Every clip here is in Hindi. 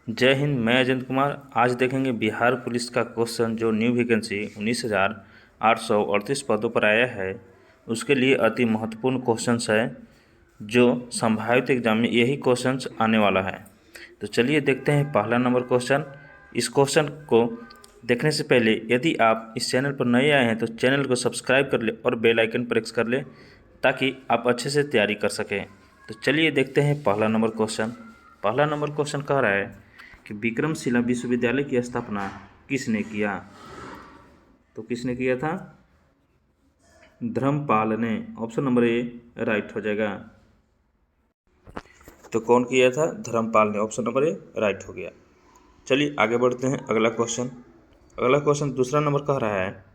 जय हिंद। मैं अजंत कुमार। आज देखेंगे बिहार पुलिस का क्वेश्चन जो न्यू वैकेंसी 19,838 पदों पर आया है, उसके लिए अति महत्वपूर्ण क्वेश्चंस है जो संभावित एग्जाम में यही क्वेश्चंस आने वाला है। तो चलिए देखते हैं पहला नंबर क्वेश्चन। इस क्वेश्चन को देखने से पहले यदि आप इस चैनल पर नए आए हैं तो चैनल को सब्सक्राइब कर ले और बेल आइकन प्रेस कर ले ताकि आप अच्छे से तैयारी कर सकें। तो चलिए देखते हैं पहला नंबर क्वेश्चन। पहला नंबर क्वेश्चन कह रहा है कि विक्रमशिला विश्वविद्यालय की स्थापना किसने किया? तो किसने किया था? धर्मपाल ने। ऑप्शन नंबर ए राइट हो जाएगा। तो कौन किया था? धर्मपाल ने। ऑप्शन नंबर ए राइट हो गया। चलिए आगे बढ़ते हैं। अगला क्वेश्चन दूसरा नंबर कह रहा है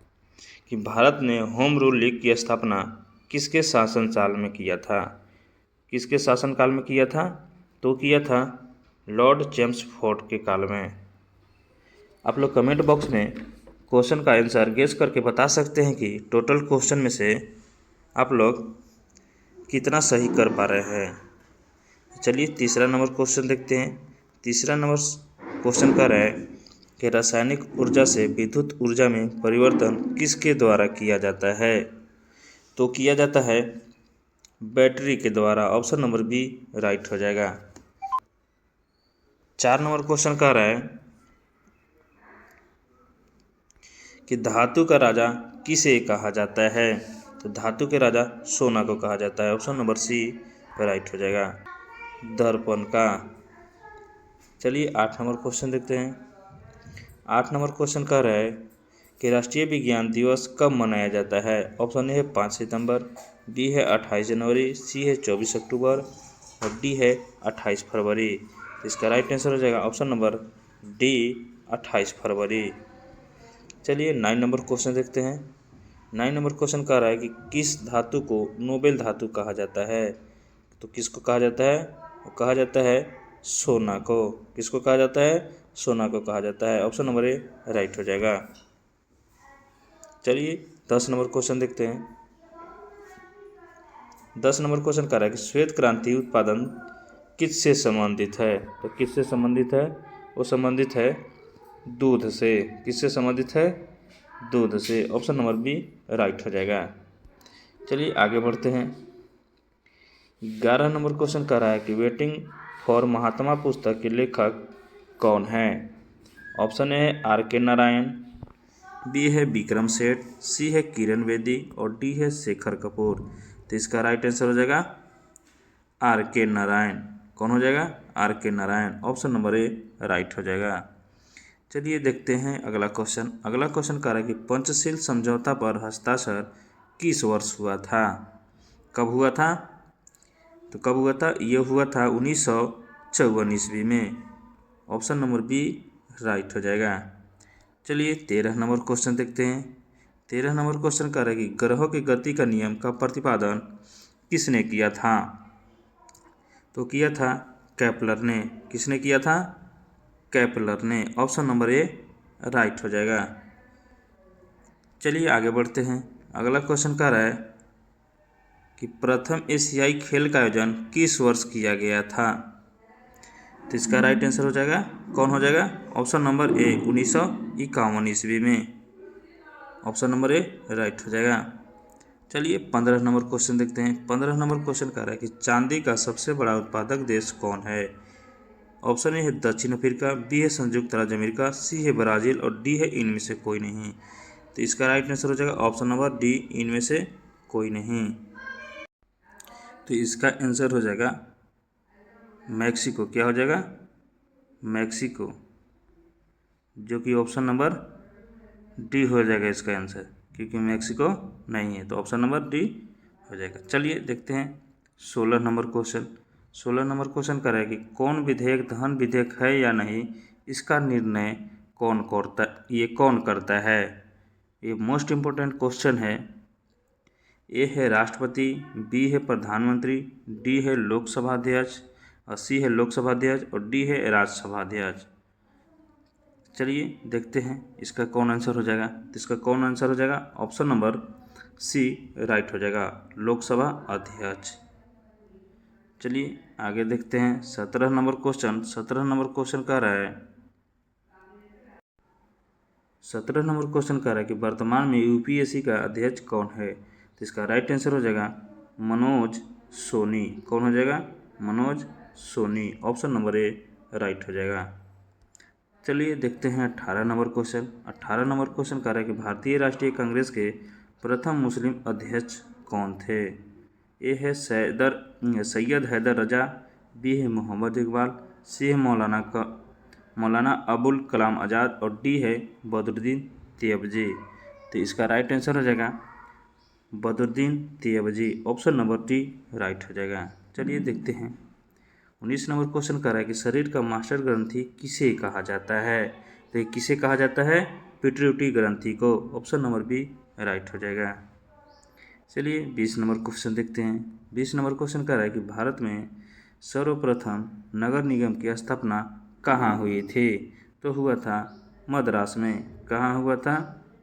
कि भारत ने होम रूल लीग की स्थापना किसके शासनकाल में किया था? किसके शासनकाल में किया था? तो किया था लॉर्ड चेम्सफोर्ड के काल में। आप लोग कमेंट बॉक्स में क्वेश्चन का आंसर गेस करके बता सकते हैं कि टोटल क्वेश्चन में से आप लोग कितना सही कर पा रहे हैं। चलिए तीसरा नंबर क्वेश्चन देखते हैं। तीसरा नंबर क्वेश्चन कह रहा है कि रासायनिक ऊर्जा से विद्युत ऊर्जा में परिवर्तन किसके द्वारा किया जाता है? तो किया जाता है बैटरी के द्वारा। ऑप्शन नंबर बी राइट हो जाएगा। 4 नंबर क्वेश्चन कह रहा है कि धातु का राजा किसे कहा जाता है? तो धातु के राजा सोना को कहा जाता है। ऑप्शन नंबर सी राइट हो जाएगा। दर्पण का। चलिए 8 नंबर क्वेश्चन देखते हैं। 8 नंबर क्वेश्चन कह रहा है कि राष्ट्रीय विज्ञान दिवस कब मनाया जाता है? ऑप्शन ए है 5 सितंबर, बी है 28 जनवरी, सी है 24 अक्टूबर और डी है 28 फरवरी। इसका राइट आंसर हो जाएगा ऑप्शन नंबर डी 28 फरवरी। चलिए 9 नंबर क्वेश्चन देखते हैं। 9 नंबर क्वेश्चन कह रहा है कि किस धातु को नोबेल धातु कहा जाता है? तो किसको कहा जाता है? वो कहा जाता है सोना को। किसको कहा जाता है? सोना को कहा जाता है। ऑप्शन नंबर ए राइट हो जाएगा। चलिए 10 नंबर क्वेश्चन देखते हैं। 10 नंबर क्वेश्चन कह रहा है कि श्वेत क्रांति उत्पादन किससे संबंधित है? तो किससे संबंधित है? वो संबंधित है दूध से। किससे संबंधित है? दूध से। ऑप्शन नंबर बी राइट हो जाएगा। चलिए आगे बढ़ते हैं। 11 नंबर क्वेश्चन कह रहा है कि वेटिंग फॉर महात्मा पुस्तक के लेखक कौन है? ऑप्शन ए है आर के नारायण, बी है विक्रम सेठ, सी है किरण बेदी और डी है शेखर कपूर। तो इसका राइट आंसर हो जाएगा आर के नारायण। कौन हो जाएगा? आर के Narayan. Option number A right हो जाएगा। चलिए देखते हैं अगला क्वेश्चन। अगला क्वेश्चन कह रहा है कि पंचशील समझौता पर हस्ताक्षर किस वर्ष हुआ था? कब हुआ था? तो कब हुआ था? ये हुआ था 1954 ईस्वी में। ऑप्शन नंबर बी राइट हो जाएगा। चलिए 13 नंबर क्वेश्चन देखते हैं। 13 नंबर क्वेश्चन कह रहा है कि ग्रहों की गति का नियम का प्रतिपादन किसने किया था? तो किया था केपलर ने। किसने किया था? केपलर ने। ऑप्शन नंबर ए राइट हो जाएगा। चलिए आगे बढ़ते हैं। अगला क्वेश्चन कह रहा है कि प्रथम एशियाई खेल का आयोजन किस वर्ष किया गया था? तो इसका राइट आंसर हो जाएगा, कौन हो जाएगा? ऑप्शन नंबर ए 1951 ईस्वी में। ऑप्शन नंबर ए राइट हो जाएगा। चलिए 15 नंबर क्वेश्चन देखते हैं। 15 नंबर क्वेश्चन कह रहा है कि चांदी का सबसे बड़ा उत्पादक देश कौन है? ऑप्शन ए है दक्षिण अफ्रीका, बी है संयुक्त राज्य अमेरिका, सी है ब्राज़ील और डी है इनमें से कोई नहीं। तो इसका राइट आंसर हो जाएगा ऑप्शन नंबर डी इनमें से कोई नहीं। तो इसका आंसर हो जाएगा मैक्सिको। क्या हो जाएगा? मैक्सिको, जो कि ऑप्शन नंबर डी हो जाएगा इसका आंसर, क्योंकि मैक्सिको नहीं है। तो ऑप्शन नंबर डी हो जाएगा। चलिए देखते हैं 16 नंबर क्वेश्चन। 16 नंबर क्वेश्चन कर रहा है कि कौन विधेयक धन विधेयक है या नहीं, इसका निर्णय कौन करता है? ये मोस्ट इम्पोर्टेंट क्वेश्चन है। ए है राष्ट्रपति, बी है प्रधानमंत्री, डी है लोकसभा अध्यक्ष और सी है लोकसभा अध्यक्ष और डी है राज्यसभा अध्यक्ष। चलिए देखते हैं इसका कौन आंसर हो जाएगा। तो इसका कौन आंसर हो जाएगा? ऑप्शन नंबर सी राइट हो जाएगा, लोकसभा अध्यक्ष। चलिए आगे देखते हैं 17 नंबर क्वेश्चन। 17 नंबर क्वेश्चन कह रहा है 17 नंबर क्वेश्चन कह रहा है कि वर्तमान में यूपीएससी का अध्यक्ष कौन है। तो इसका राइट आंसर हो जाएगा मनोज सोनी। कौन हो जाएगा? Manoj Soni. Option number A right हो जाएगा। चलिए देखते हैं 18 नंबर क्वेश्चन। 18 नंबर क्वेश्चन कह रहा है कि भारतीय राष्ट्रीय कांग्रेस के प्रथम मुस्लिम अध्यक्ष कौन थे। ए है सैयद हैदर रजा, बी है मोहम्मद इकबाल, सी है मौलाना अबुल कलाम आज़ाद और डी है बदरुद्दीन तैयबजी। तो इसका राइट आंसर हो जाएगा Badruddin Tyabji. Option number D right हो जाएगा। चलिए देखते हैं 19 नंबर क्वेश्चन कर रहा है कि शरीर का मास्टर ग्रंथि किसे कहा जाता है। तो ये किसे कहा जाता है? पिट्यूटरी ग्रंथि को। ऑप्शन नंबर बी राइट हो जाएगा। चलिए 20 नंबर क्वेश्चन देखते हैं। 20 नंबर क्वेश्चन कर रहा है कि भारत में सर्वप्रथम नगर निगम की स्थापना कहाँ हुई थी। तो हुआ था मद्रास में। कहाँ हुआ था?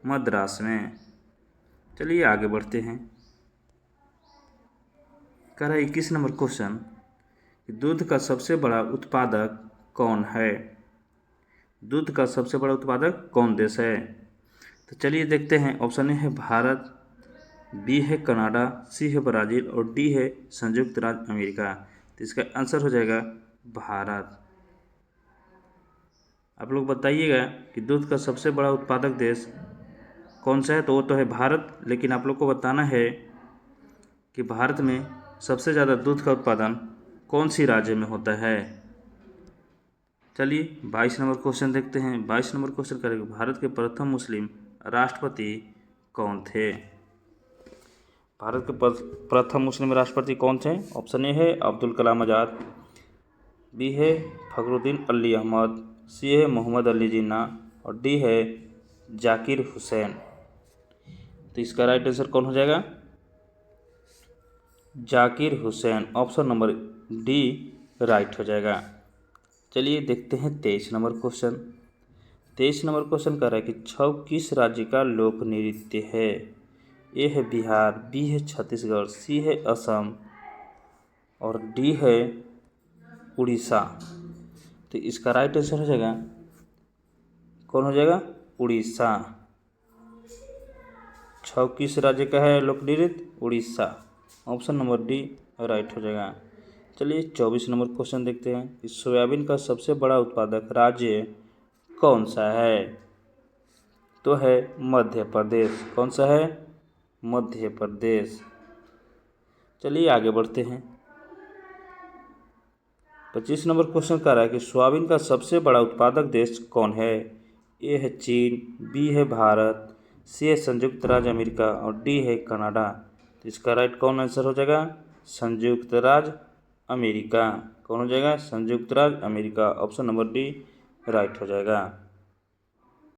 मद्रास में। चलिए आगे बढ़ते हैं। कह रहा है 21 नंबर क्वेश्चन कि दूध का सबसे बड़ा उत्पादक कौन है। दूध का सबसे बड़ा उत्पादक कौन देश है। तो चलिए देखते हैं। ऑप्शन ए है भारत, बी है कनाडा, सी है ब्राज़ील और डी है संयुक्त राज्य अमेरिका। तो इसका आंसर हो जाएगा भारत। आप लोग बताइएगा कि दूध का सबसे बड़ा उत्पादक देश कौन सा है। तो वो तो है भारत, लेकिन आप लोग को बताना है कि भारत में सबसे ज़्यादा दूध का उत्पादन कौन सी राज्य में होता है। चलिए 22 नंबर क्वेश्चन देखते हैं। 22 नंबर क्वेश्चन करेंगे भारत के प्रथम मुस्लिम राष्ट्रपति कौन थे। भारत के प्रथम मुस्लिम राष्ट्रपति कौन थे। ऑप्शन ए है अब्दुल कलाम आज़ाद, बी है फखरुद्दीन अली अहमद, सी है मोहम्मद अली जिन्ना और डी है जाकिर हुसैन। तो इसका राइट आंसर कौन हो जाएगा? Zakir Hussain. Option number D right हो जाएगा। चलिए देखते हैं 23 नंबर क्वेश्चन। 23 नंबर क्वेश्चन कह रहा है कि छऊ किस राज्य का लोक नृत्य है। ए है बिहार, बी है छत्तीसगढ़, सी है असम और डी है उड़ीसा। तो इसका राइट आंसर हो जाएगा कौन हो जाएगा? उड़ीसा। छऊ किस राज्य का है लोक नृत्य? Orissa. Option number D right हो जाएगा। चलिए 24 नंबर क्वेश्चन देखते हैं कि सोयाबीन का सबसे बड़ा उत्पादक राज्य कौन सा है। तो है मध्य प्रदेश। कौन सा है? मध्य प्रदेश। चलिए आगे बढ़ते हैं। 25 नंबर क्वेश्चन कह रहा है कि सोयाबीन का सबसे बड़ा उत्पादक देश कौन है। ए है चीन, बी है भारत, सी है संयुक्त राज्य अमेरिका और डी है कनाडा। तो इसका राइट कौन आंसर हो जाएगा? संयुक्त राज्य अमेरिका। कौन हो जाएगा? संयुक्त राज्य America. Option number D right हो जाएगा।